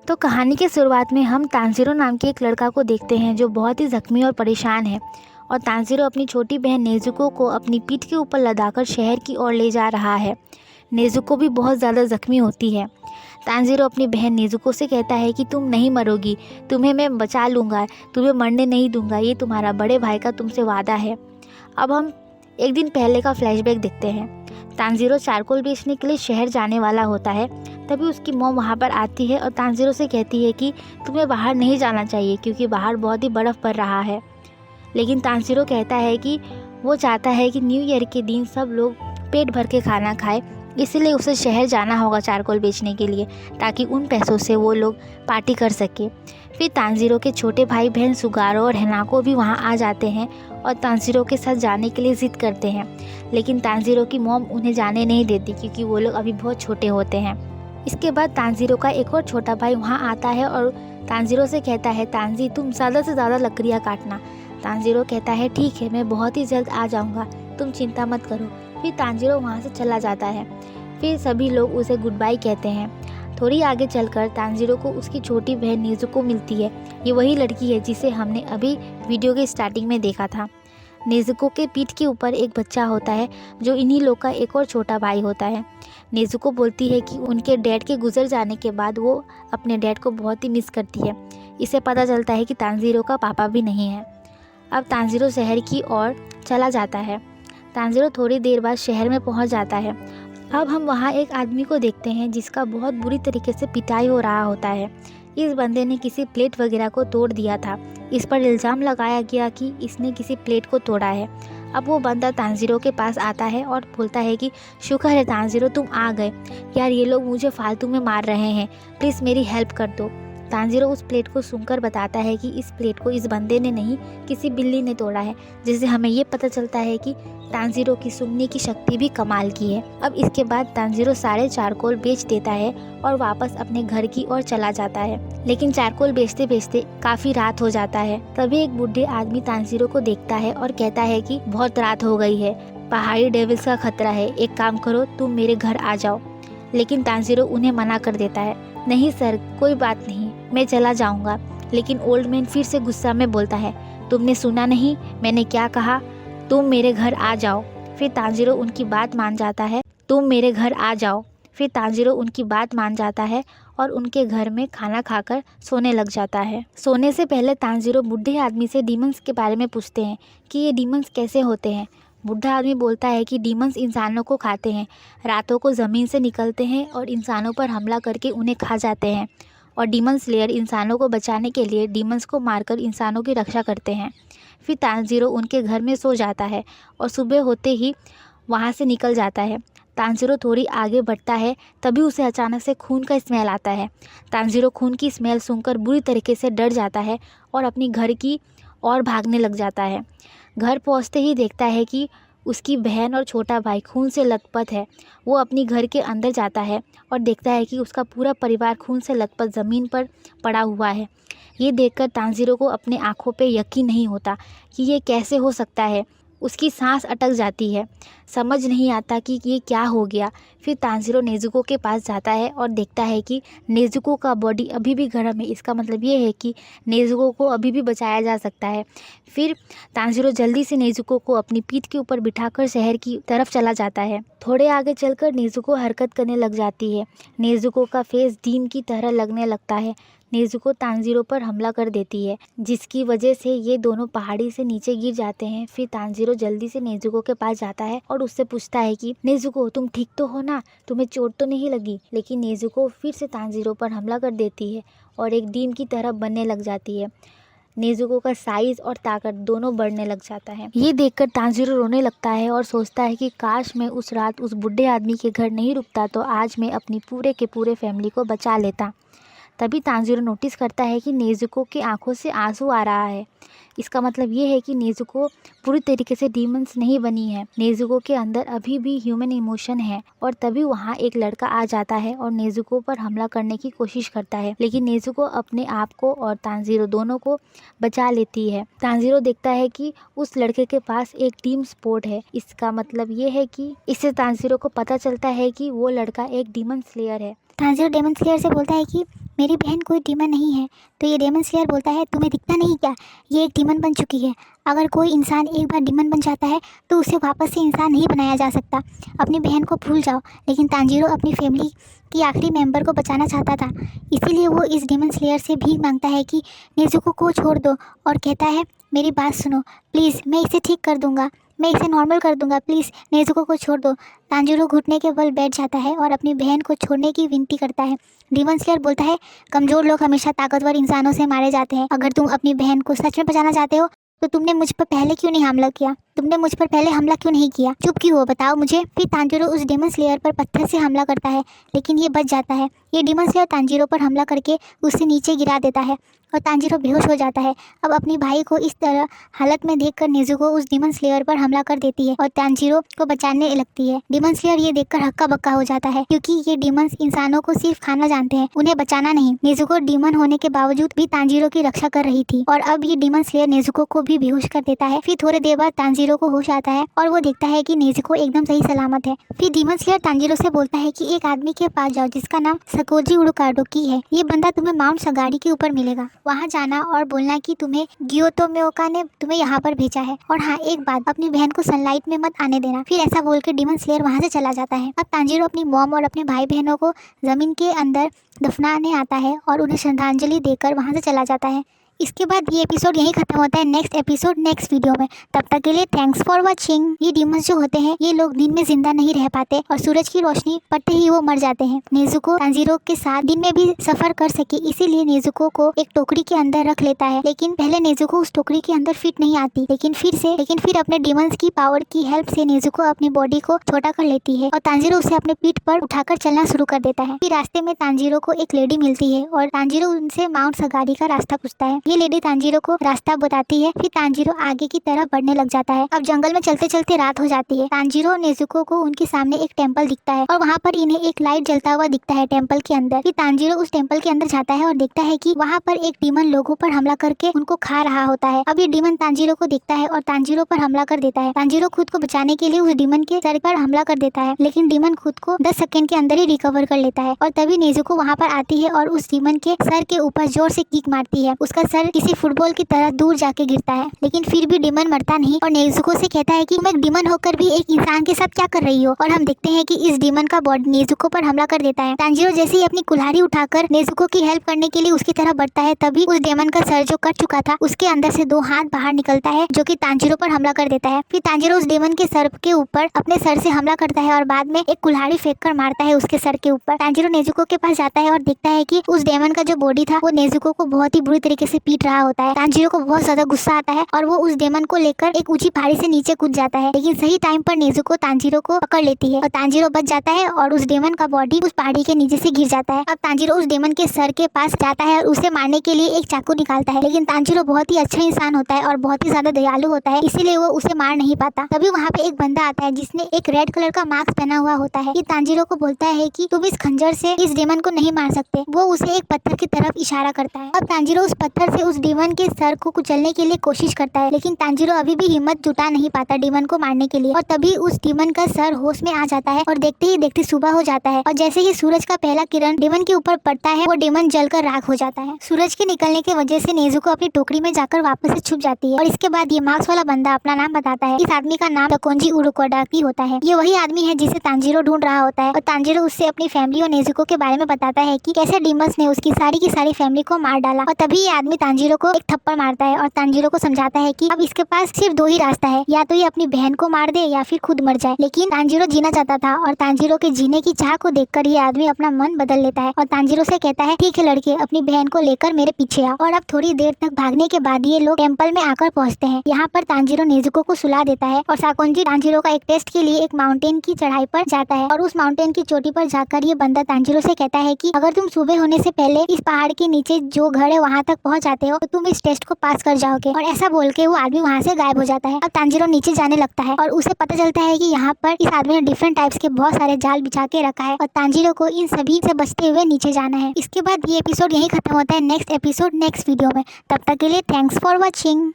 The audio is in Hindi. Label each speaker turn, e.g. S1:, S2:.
S1: तो कहानी के शुरुआत में हम तांजीरो नाम के एक लड़का को देखते हैं जो बहुत ही ज़ख्मी और परेशान है, और तांजीरो अपनी छोटी बहन नेज़ुको को अपनी पीठ के ऊपर लदाकर शहर की ओर ले जा रहा है। नेज़ुको भी बहुत ज़्यादा ज़ख्मी होती है। तांजीरो अपनी बहन नेज़ुको से कहता है कि तुम नहीं मरोगी, तुम्हें मैं बचा लूँगा, तुम्हें मरने नहीं दूंगा, ये तुम्हारा बड़े भाई का तुमसे वादा है। अब हम एक दिन पहले का फ्लैशबैक देखते हैं। तांजीरो चारकोल बेचने के लिए शहर जाने वाला होता है। तभी उसकी मॉम वहाँ पर आती है और तांजीरो से कहती है कि तुम्हें बाहर नहीं जाना चाहिए क्योंकि बाहर बहुत ही बर्फ़ पड़ रहा है। लेकिन तांजीरो कहता है कि वो चाहता है कि न्यू ईयर के दिन सब लोग पेट भर के खाना खाए, इसलिए उसे शहर जाना होगा चारकोल बेचने के लिए, ताकि उन पैसों से वो लोग पार्टी कर सके। फिर तांजीरो के छोटे भाई बहन सुगारो और हेनाको भी वहाँ आ जाते हैं और तांजीरो के साथ जाने के लिए ज़िद करते हैं। लेकिन तांजीरो की मॉम उन्हें जाने नहीं देती क्योंकि वो लोग अभी बहुत छोटे होते हैं। इसके बाद तांजीरो का एक और छोटा भाई वहाँ आता है और तांजीरो से कहता है, तांजी तुम ज़्यादा से ज़्यादा लकड़ियाँ काटना। तांजीरो कहता है ठीक है, मैं बहुत ही जल्द आ जाऊँगा, तुम चिंता मत करो। फिर तांजीरो वहाँ से चला जाता है। फिर सभी लोग उसे गुड बाय कहते हैं। थोड़ी आगे चलकर तांजीरो को उसकी छोटी बहन नेज़ुको मिलती है। ये वही लड़की है जिसे हमने अभी वीडियो के स्टार्टिंग में देखा था। नेज़ुको के पीठ के ऊपर एक बच्चा होता है जो इन्हीं लोग का एक और छोटा भाई होता है। नेज़ुको बोलती है कि उनके डैड के गुजर जाने के बाद वो अपने डैड को बहुत ही मिस करती है। इसे पता चलता है कि तांजीरो का पापा भी नहीं है। अब तांजीरो शहर की ओर चला जाता है। तांजीरो थोड़ी देर बाद शहर में पहुंच जाता है। अब हम वहाँ एक आदमी को देखते हैं जिसका बहुत बुरी तरीके से पिटाई हो रहा होता है। इस बंदे ने किसी प्लेट वगैरह को तोड़ दिया था। इस पर इल्ज़ाम लगाया गया कि इसने किसी प्लेट को तोड़ा है। अब वो बंदा तांजीरो के पास आता है और बोलता है कि शुक्र है तांजीरो तुम आ गए, यार ये लोग मुझे फालतू में मार रहे हैं, प्लीज़ मेरी हेल्प कर दो। तांजीरो उस प्लेट को सूंघकर बताता है कि इस प्लेट को इस बंदे ने नहीं, किसी बिल्ली ने तोड़ा है, जिससे हमें ये पता चलता है कि तांजीरो की सूंघने की शक्ति भी कमाल की है। अब इसके बाद तांजीरो सारे चारकोल बेच देता है और वापस अपने घर की ओर चला जाता है। लेकिन चारकोल बेचते बेचते काफ़ी रात हो जाता है। तभी एक बूढ़े आदमी तांजीरो को देखता है और कहता है कि बहुत रात हो गई है, पहाड़ी डेविल्स का खतरा है, एक काम करो तुम मेरे घर आ जाओ। लेकिन तांजीरो उन्हें मना कर देता है, नहीं सर कोई बात नहीं, मैं चला जाऊंगा। लेकिन ओल्ड मैन फिर से गुस्सा में बोलता है, तुमने सुना नहीं मैंने क्या कहा, तुम मेरे घर आ जाओ। फिर तांजीरो उनकी बात मान जाता है, तुम मेरे घर आ जाओ। फिर तांजीरो उनकी बात मान जाता है और उनके घर में खाना खाकर सोने लग जाता है। सोने से पहले तांजीरो बूढ़े आदमी से डीमंस के बारे में पूछते हैं कि ये डीमंस कैसे होते हैं। बूढ़ा आदमी बोलता है कि डीमंस इंसानों को खाते हैं, रातों को ज़मीन से निकलते हैं और इंसानों पर हमला करके उन्हें खा जाते हैं, और डीमन स्लेयर इंसानों को बचाने के लिए डीमंस को मारकर इंसानों की रक्षा करते हैं। फिर तांजीरो उनके घर में सो जाता है और सुबह होते ही वहाँ से निकल जाता है। तांजीरो थोड़ी आगे बढ़ता है, तभी उसे अचानक से खून का स्मेल आता है। तांजीरो खून की स्मेल सुनकर बुरी तरीके से डर जाता है और अपनी घर की ओर भागने लग जाता है। घर पहुँचते ही देखता है कि उसकी बहन और छोटा भाई खून से लथपथ है। वो अपनी घर के अंदर जाता है और देखता है कि उसका पूरा परिवार खून से लथपथ ज़मीन पर पड़ा हुआ है। ये देखकर तांजीरो को अपने आँखों पे यकीन नहीं होता कि ये कैसे हो सकता है। उसकी सांस अटक जाती है, समझ नहीं आता कि ये क्या हो गया। फिर तांजीरो नेज़ुको के पास जाता है और देखता है कि नेज़ुको का बॉडी अभी भी गर्म है। इसका मतलब ये है कि नेज़ुको को अभी भी बचाया जा सकता है। फिर तांजीरो जल्दी से नेज़ुको को अपनी पीठ के ऊपर बिठाकर शहर की तरफ चला जाता है। थोड़े आगे चलकर नेज़ुको हरकत करने लग जाती है। नेज़ुको का फेस डीम की तरह लगने लगता है। नेज़ुको तांजीरो पर हमला कर देती है, जिसकी वजह से ये दोनों पहाड़ी से नीचे गिर जाते हैं। फिर तांजीरो जल्दी से नेज़ुको के पास जाता है और उससे पूछता है कि नेज़ुको तुम ठीक तो हो ना, तुम्हें चोट तो नहीं लगी। लेकिन नेज़ुको फिर से तांजीरो पर हमला कर देती है और एक डीम की तरह बनने लग जाती है। नेज़ुको का साइज और ताकत दोनों बढ़ने लग जाता है। ये देखकर तांजीरो रोने लगता है और सोचता है कि काश मैं उस रात उस बूढ़े आदमी के घर नहीं रुकता तो आज मैं अपनी पूरे के पूरे फैमिली को बचा लेता। तभी तांजीरो नोटिस करता है कि नेज़ुको की आंखों से आंसू आ रहा है। इसका मतलब ये है कि नेज़ुको पूरी तरीके से डीमंस नहीं बनी है, नेज़ुको के अंदर अभी भी ह्यूमन इमोशन है। और तभी वहाँ एक लड़का आ जाता है और नेज़ुको पर हमला करने की कोशिश करता है, लेकिन नेज़ुको अपने आप को और तांजीरो दोनों को बचा लेती है। तांजीरो देखता है कि उस लड़के के पास एक टीम स्पोर्ट है। इसका मतलब ये है कि इससे तांजीरो को पता चलता है कि वो लड़का एक डीमन स्लेयर है।
S2: तांजीरो डेमन स्लेयर से बोलता है कि मेरी बहन कोई डीमन नहीं है। तो ये डेमन स्लेयर बोलता है तुम्हें दिखता नहीं क्या, ये एक डीमन बन चुकी है। अगर कोई इंसान एक बार डीमन बन जाता है तो उसे वापस से इंसान नहीं बनाया जा सकता। अपनी बहन को भूल जाओ। लेकिन तांजीरो अपनी फैमिली की आखिरी मेंबर को बचाना चाहता था, इसीलिए वो इस डीमन स्लेयर से भीख मांगता है कि नेज़ुको को छोड़ दो, और कहता है मेरी बात सुनो प्लीज़, मैं इसे ठीक कर दूंगा, मैं इसे नॉर्मल कर दूंगा, प्लीज़ नेज़ुको को छोड़ दो। तांजीरो घुटने के बल बैठ जाता है और अपनी बहन को छोड़ने की विनती करता है। डीमन स्लेयर बोलता है कमज़ोर लोग हमेशा ताकतवर इंसानों से मारे जाते हैं। अगर तुम अपनी बहन को सच में बचाना चाहते हो तो तुमने मुझ पर पहले क्यों नहीं हमला किया, तुमने मुझ पर पहले हमला क्यों नहीं किया, चुप क्यों हो बताओ मुझे। फिर तांजीरो उस डीमन स्लेयर पर पत्थर से हमला करता है, लेकिन ये बच जाता है। ये डीमन स्लेयर तांजीरो पर हमला करके उसे नीचे गिरा देता है और तांजीरो बेहोश हो जाता है। अब अपने भाई को इस तरह हालत में देखकर नेज़ुको उस डीमन स्लेयर पर हमला कर देती है और तांजीरो को बचाने लगती है। डीमन स्लेयर ये देखकर हक्का बक्का हो जाता है, क्योंकि ये डीमंस इंसानों को सिर्फ खाना जानते हैं, उन्हें बचाना नहीं। नेज़ुको डीमन होने के बावजूद भी तांजीरो की रक्षा कर रही थी और अब ये डीमन स्लेयर नेज़ुको को भी बेहोश कर देता है। फिर थोड़ी देर बाद तांजीरो को होश आता है और वो देखता है कि नेज़ुको एकदम सही सलामत है। फिर डीमन स्लेयर तांजीरो से बोलता है कि एक आदमी के पास जाओ जिसका नाम सकोजी उडुकाडोकी है। ये बंदा तुम्हें माउंट सगाड़ी के ऊपर मिलेगा, वहाँ जाना और बोलना कि तुम्हें ग्योतोमेओका ने तुम्हें यहाँ पर भेजा है। और हाँ, एक बात, अपनी बहन को सनलाइट में मत आने देना। फिर ऐसा बोलकर डीमन स्लेयर वहाँ से चला जाता है। अब तांजीरो अपनी मॉम और अपने भाई बहनों को जमीन के अंदर दफनाने आता है और उन्हें श्रद्धांजलि देकर वहाँ से चला जाता है। इसके बाद ये एपिसोड यहीं खत्म होता है। नेक्स्ट एपिसोड नेक्स्ट वीडियो में। तब तक के लिए थैंक्स फॉर वॉचिंग। ये डीमंस जो होते हैं ये लोग दिन में जिंदा नहीं रह पाते और सूरज की रोशनी पड़ते ही वो मर जाते हैं। नेज़ुको तांजीरो के साथ दिन में भी सफर कर सके, इसीलिए नेज़ुको को एक टोकरी के अंदर रख लेता है। लेकिन पहले नेज़ुको उस टोकरी के अंदर फिट नहीं आती, लेकिन फिर अपने डीमंस की पावर की हेल्प से नेज़ुको अपनी बॉडी को छोटा कर लेती है और तांजीरो उसे अपने पीठ पर उठाकर चलना शुरू कर देता है। फिर रास्ते में तांजीरो को एक लेडी मिलती है और तांजीरो उनसे माउंट सगाड़ी का रास्ता पूछता है। ये लेडी तांजीरो को रास्ता बताती है। फिर तांजीरो आगे की तरफ बढ़ने लग जाता है। अब जंगल में चलते चलते रात हो जाती है। तांजीरो और नेज़ुको को उनके सामने एक टेंपल दिखता है और वहाँ पर इन्हें एक लाइट जलता हुआ दिखता है टेंपल के अंदर। फिर तांजीरो उस टेंपल के अंदर जाता है और देखता है कि वहाँ पर एक डीमन लोगों पर हमला करके उनको खा रहा होता है। अब ये डीमन तांजीरो को देखता है और तांजीरो पर हमला कर देता है। तांजीरो खुद को बचाने के लिए उस डीमन के सर पर हमला कर देता है, लेकिन डीमन खुद को 10 सेकंड के अंदर ही रिकवर कर लेता है। और तभी नेज़ुको वहाँ पर आती है और उस डीमन के सर के ऊपर जोर से किक मारती है। उसका सर किसी फुटबॉल की तरह दूर जाके गिरता है, लेकिन फिर भी डीमन मरता नहीं और नेज़ुको से कहता है कि तुम एक डीमन होकर भी एक इंसान के साथ क्या कर रही हो। और हम देखते हैं कि इस डीमन का बॉडी नेज़ुको पर हमला कर देता है। तांजीरो जैसे ही अपनी कुल्हाड़ी उठाकर नेज़ुको की हेल्प करने के लिए उसकी तरफ बढ़ता है, तभी उस डीमन का सर जो कट चुका था उसके अंदर से 2 हाथ बाहर निकलता है जो कि तांजीरो पर हमला कर देता है। फिर तांजीरो उस डीमन के सर के ऊपर अपने सर से हमला करता है और बाद में एक कुल्हाड़ी फेंक कर मारता है उसके सर के ऊपर। तांजीरो नेज़ुको के पास जाता है और देखता है कि उस डीमन का जो बॉडी था वो नेज़ुको को बहुत ही बुरी तरीके से पीट रहा होता है। तांजीरो को बहुत ज्यादा गुस्सा आता है और वो उस डेमन को लेकर एक ऊंची पहाड़ी से नीचे कूद जाता है, लेकिन सही टाइम पर नेज़ुको तांजीरो को पकड़ लेती है और तांजीरो बच जाता है और उस डेमन का बॉडी उस पहाड़ी के नीचे से गिर जाता है। अब तांजीरो उस डेमन के सर के पास जाता है और उसे मारने के लिए एक चाकू निकालता है, लेकिन तांजीरो बहुत ही अच्छा इंसान होता है और बहुत ही ज्यादा दयालु होता है, इसीलिए वो उसे मार नहीं पाता। तभी वहाँ पे एक बंदा आता है जिसने एक रेड कलर का मास्क पहना हुआ होता है। ये तांजीरो को बोलता है कि तुम इस खंजर से इस डेमन को नहीं मार सकते। वो उसे एक पत्थर की तरफ इशारा करता है। अब तांजीरो उस पत्थर से उस डेमन के सर को कुचलने के लिए कोशिश करता है, लेकिन तांजीरो अभी भी हिम्मत जुटा नहीं पाता डीमन को मारने के लिए। और तभी उस डीमन का सर होश में आ जाता है और देखते ही देखते सुबह हो जाता है और जैसे ही सूरज का पहला किरण डीमन के ऊपर पड़ता है वो डीमन जलकर राख हो जाता है। सूरज के निकलने की वजह से नेज़ुको अपनी टोकरी में जाकर वापस से छुप जाती है और इसके बाद ये मास्क वाला बंदा अपना नाम बताता है। इस आदमी का नाम सकोजी उडुकाडोकी होता है। ये वही आदमी है जिसे तांजीरो ढूंढ रहा होता है और तांजीरो उससे अपनी फैमिली और नेज़ुको के बारे में बताता है कि कैसे डीमंस ने उसकी सारी की सारी फैमिली को मार डाला। और तभी ये आदमी तांजीरो को एक थप्पड़ मारता है और तांजीरो को समझाता है कि अब इसके पास सिर्फ 2 ही रास्ता है, या तो ये अपनी बहन को मार दे या फिर खुद मर जाए। लेकिन तांजीरो जीना चाहता था और तांजीरो के जीने की चाह को देखकर ये आदमी अपना मन बदल लेता है और तांजीरो से कहता है ठीक है लड़के, अपनी बहन को लेकर मेरे पीछे आओ। और अब थोड़ी देर तक भागने के बाद ये लोग टेंपल में आकर पहुंचते हैं। यहाँ पर तांजीरो नेज़ुको को सुला देता है और साकोजी तांजीरो का एक टेस्ट के लिए एक माउंटेन की चढ़ाई पर जाता है और उस माउंटेन की चोटी पर जाकर ये बंदा तांजीरो से कहता है कि अगर तुम सुबह होने से पहले इस पहाड़ के नीचे जो घर है वहाँ तक पहुँच जाते हो तो तुम इस टेस्ट को पास कर जाओगे। और ऐसा बोल के वो आदमी वहाँ से गायब हो जाता है। अब तांजीरो नीचे जाने लगता है और उसे पता चलता है कि यहाँ पर इस आदमी ने डिफरेंट टाइप्स के बहुत सारे जाल बिछा के रखा है और तांजीरो को इन सभी से बचते हुए नीचे जाना है। इसके बाद ये एपिसोड यहीं खत्म होता है। नेक्स्ट एपिसोड नेक्स्ट वीडियो में। तब तक के लिए थैंक्स फॉर वॉचिंग।